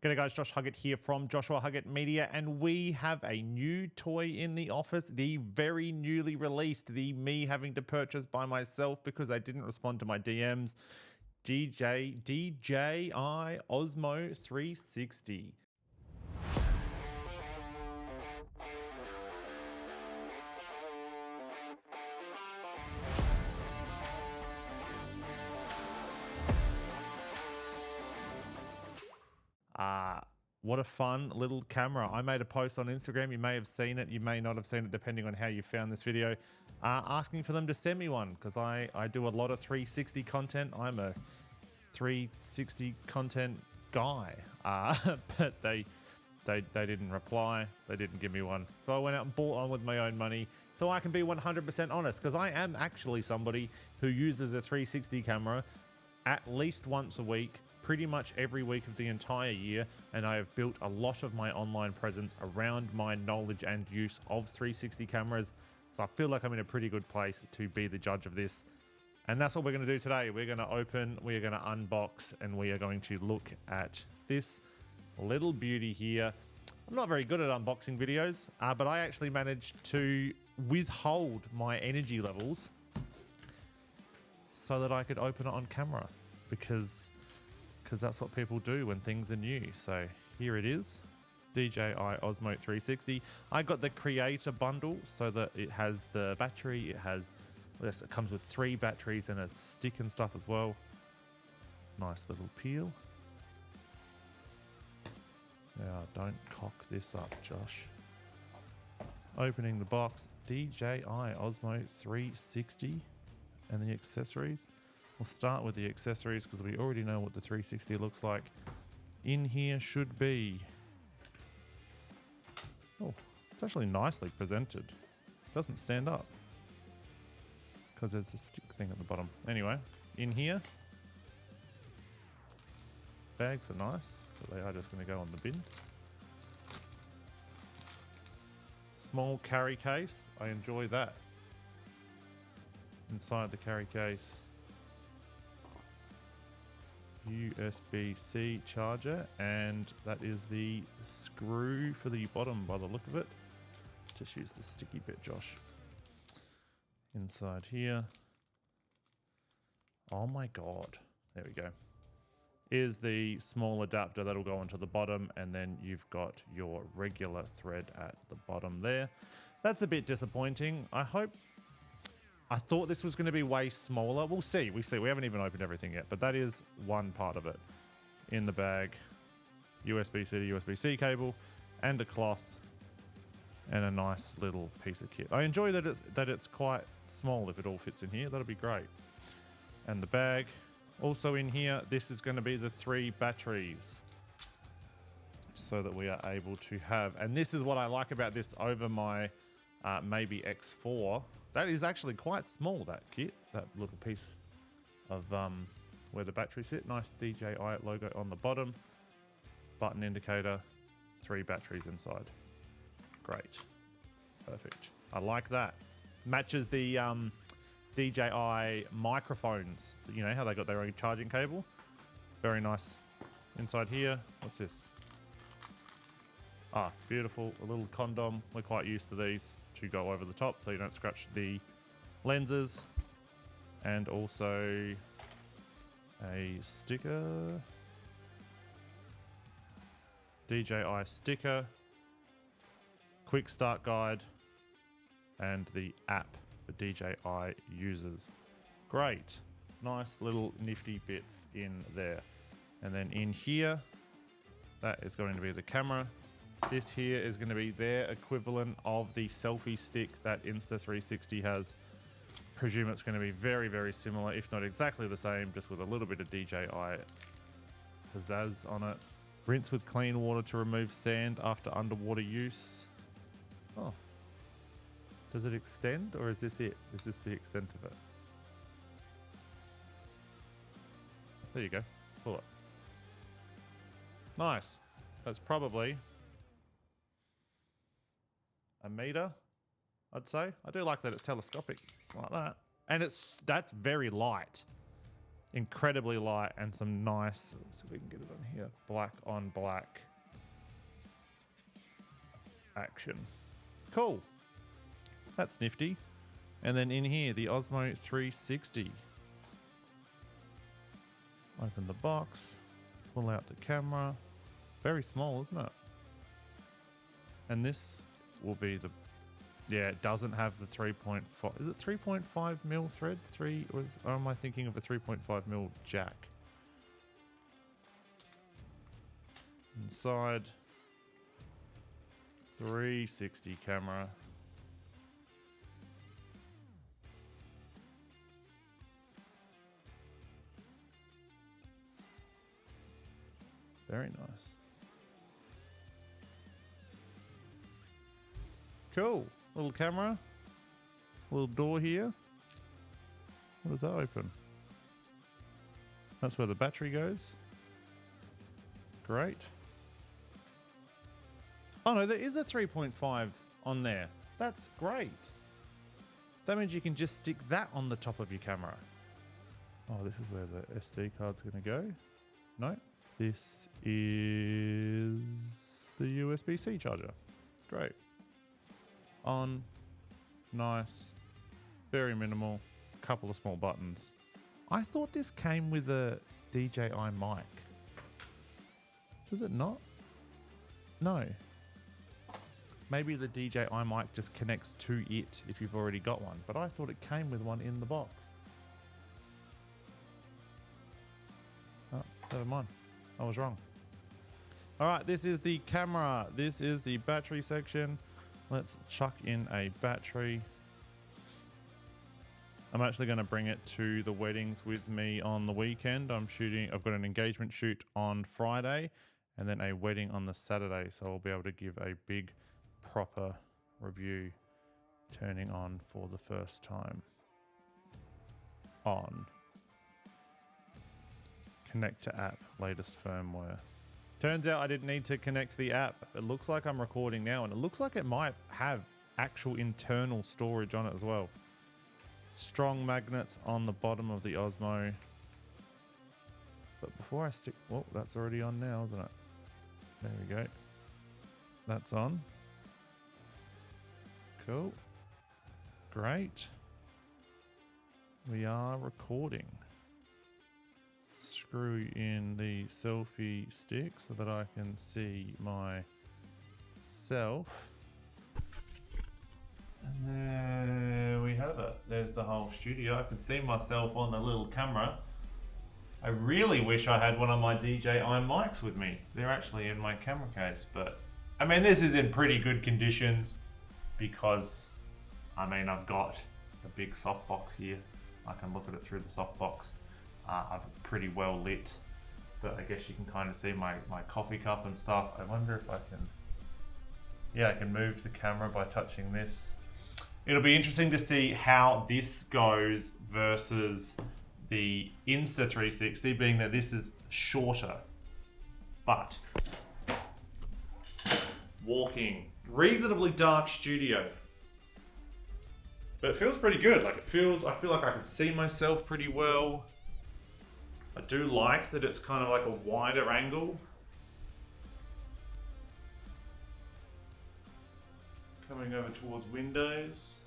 G'day guys, Josh Huggett here from Joshua Huggett Media, and we have a new toy in the office, the very newly released, the me having to purchase by myself because I didn't respond to my DMs, DJI Osmo 360. What a fun little camera. I made a post on Instagram. You may have seen it. You may not have seen it, depending on how you found this video, asking for them to send me one because I do a lot of 360 content. I'm a 360 content guy, but they didn't reply. They didn't give me one. So I went out and bought one with my own money so I can be 100% honest, because I am actually somebody who uses a 360 camera at least once a week, pretty much every week of the entire year, and I have built a lot of my online presence around my knowledge and use of 360 cameras, so I feel like I'm in a pretty good place to be the judge of this. And that's what we're going to do today. We're going to open, we are going to unbox, and we are going to look at this little beauty here. I'm not very good at unboxing videos, but I actually managed to withhold my energy levels so that I could open it on camera, because that's what people do when things are new. So here it is, DJI Osmo 360. I got the creator bundle so that it has the battery, it comes with 3 batteries and a stick and stuff as well. Nice little peel. Now don't cock this up, Josh. Opening the box, DJI Osmo 360 and the accessories. We'll start with the accessories because we already know what the 360 looks like. In here should be... oh, it's actually nicely presented. Doesn't stand up because there's a stick thing at the bottom. Anyway, in here, bags are nice, but they are just going to go on the bin. Small carry case, I enjoy that. Inside the carry case, USB-C charger, and that is the screw for the bottom by the look of it. Just use the sticky bit, Josh. Inside here, oh my god, there we go, is the small adapter that'll go onto the bottom, and then you've got your regular thread at the bottom there. That's a bit disappointing. I thought this was going to be way smaller. We'll see. We haven't even opened everything yet, but that is one part of it. In the bag, USB-C to USB-C cable, and a cloth, and a nice little piece of kit. I enjoy that it's quite small. If it all fits in here, that'll be great. And the bag, also in here, this is going to be the 3 batteries, so that we are able to have. And this is what I like about this over my maybe X4. That is actually quite small, that kit, that little piece of where the batteries sit. Nice DJI logo on the bottom. Button indicator, 3 batteries inside. Great. Perfect. I like that. Matches the DJI microphones. You know how they got their own charging cable? Very nice. Inside here, what's this? Ah, beautiful. A little condom. We're quite used to these to go over the top so you don't scratch the lenses. And also a sticker. DJI sticker. Quick start guide. And the app for DJI users. Great. Nice little nifty bits in there. And then in here, that is going to be the camera. This here is going to be their equivalent of the selfie stick that Insta360 has. Presume it's going to be very, very similar, if not exactly the same, just with a little bit of DJI pizzazz on it. Rinse with clean water to remove sand after underwater use. Oh. Does it extend, or is this it? Is this the extent of it? There you go. Pull it. Nice. That's probably a meter, I'd say. I do like that it's telescopic like that. And that's very light. incredibly light and some nice, let's see if we can get it on here, black on black action. Cool. That's nifty. And then in here, the Osmo 360. Open the box, pull out the camera. Very small, isn't it? And this will be the, yeah, it doesn't have the 3.5. Is it 3.5 mil thread? Or am I thinking of a 3.5 mil jack? Inside, 360 camera. Very nice. Cool. Little camera. Little door here. What does that open? That's where the battery goes. Great. Oh no, there is a 3.5 on there. That's great. That means you can just stick that on the top of your camera. Oh, this is where the SD card's going to go. No. This is the USB-C charger. Great. On. Nice. Very minimal. Couple of small buttons. I thought this came with a DJI mic. Does it not? No. Maybe the DJI mic just connects to it if you've already got one, but I thought it came with one in the box. Oh, never mind. I was wrong. All right, this is the camera. This is the battery section. Let's chuck in a battery. I'm actually going to bring it to the weddings with me on the weekend. I've got an engagement shoot on Friday and then a wedding on the Saturday. So I'll be able to give a big proper review. Turning on for the first time. On. Connect to app, latest firmware. Turns out I didn't need to connect the app. It looks like I'm recording now, and it looks like it might have actual internal storage on it as well. Strong magnets on the bottom of the Osmo. But before I stick, well, that's already on now, isn't it? There we go. That's on. Cool. Great. We are recording. Screw in the selfie stick so that I can see myself. And there we have it. There's the whole studio. I can see myself on the little camera. I really wish I had one of my DJI mics with me. They're actually in my camera case, but I mean, this is in pretty good conditions because I mean, I've got a big softbox here. I can look at it through the softbox. I've pretty well lit, but I guess you can kind of see my coffee cup and stuff. I wonder if I can, yeah, I can move the camera by touching this. It'll be interesting to see how this goes versus the Insta360, being that this is shorter, but walking, reasonably dark studio. But it feels pretty good. Like I feel like I can see myself pretty well. I do like that it's kind of like a wider angle. Coming over towards windows.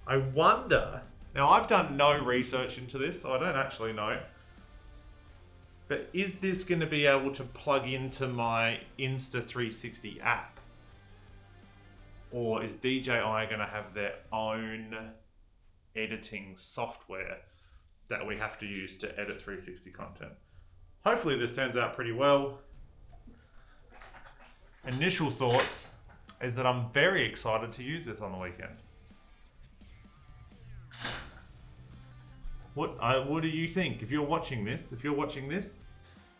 I wonder, now I've done no research into this, so I don't actually know. But is this going to be able to plug into my Insta360 app? Or is DJI going to have their own editing software that we have to use to edit 360 content? Hopefully this turns out pretty well. Initial thoughts is that I'm very excited to use this on the weekend. What do you think? If you're watching this,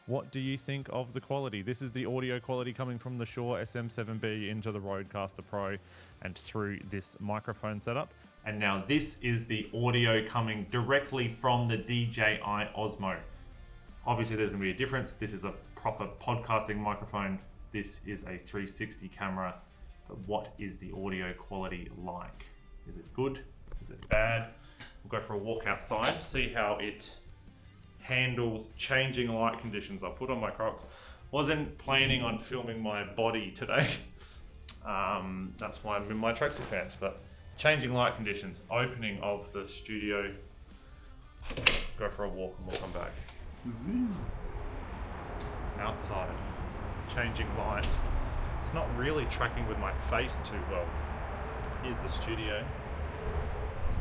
what do you think of the quality? This is the audio quality coming from the Shure SM7B into the Rodecaster Pro and through this microphone setup. And now this is the audio coming directly from the DJI Osmo. Obviously there's going to be a difference. This is a proper podcasting microphone. This is a 360 camera. But what is the audio quality like? Is it good? Is it bad? We'll go for a walk outside, see how it handles changing light conditions. I'll put on my Crocs. Wasn't planning on filming my body today. That's why I'm in my tracksuit pants, but changing light conditions, opening of the studio. Go for a walk and we'll come back. Outside, changing light. It's not really tracking with my face too well. Here's the studio.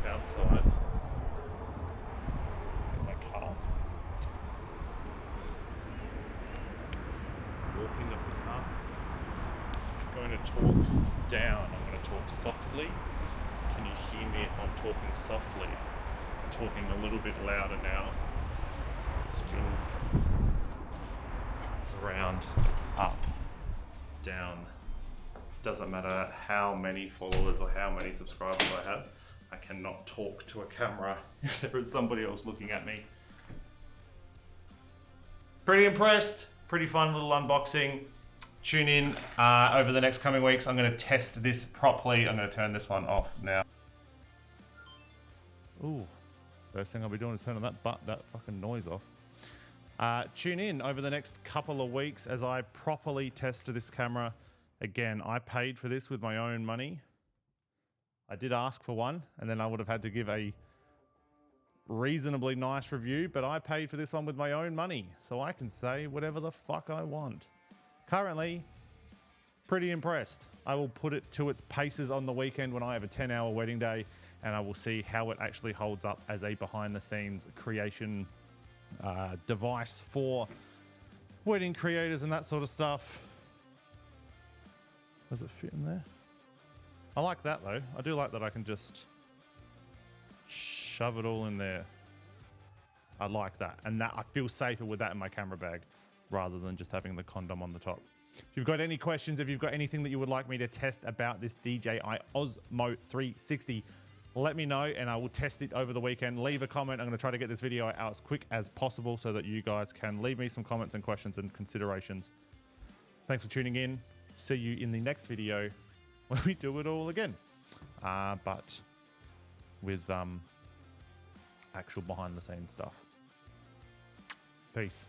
Outside. My car. Walking up the car. I'm going to talk down. I'm going to talk softly. Can you hear me if I'm talking softly? I'm talking a little bit louder now. Spin around, up, down. Doesn't matter how many followers or how many subscribers I have. I cannot talk to a camera if there is somebody else looking at me. Pretty impressed. Pretty fun little unboxing. Tune in over the next coming weeks. I'm going to test this properly. I'm going to turn this one off now. Ooh, first thing I'll be doing is turning that fucking noise off. Tune in over the next couple of weeks as I properly test this camera. Again, I paid for this with my own money. I did ask for one, and then I would have had to give a reasonably nice review, but I paid for this one with my own money, so I can say whatever the fuck I want. Currently, pretty impressed. I will put it to its paces on the weekend when I have a 10-hour wedding day, and I will see how it actually holds up as a behind-the-scenes creation device for wedding creators and that sort of stuff. Does it fit in there? I like that though. I do like that I can just shove it all in there. I like that. And that I feel safer with that in my camera bag rather than just having the condom on the top. If you've got any questions, if you've got anything that you would like me to test about this DJI Osmo 360, let me know and I will test it over the weekend. Leave a comment. I'm going to try to get this video out as quick as possible so that you guys can leave me some comments and questions and considerations. Thanks for tuning in. See you in the next video when we do it all again. But with actual behind the scenes stuff. Peace.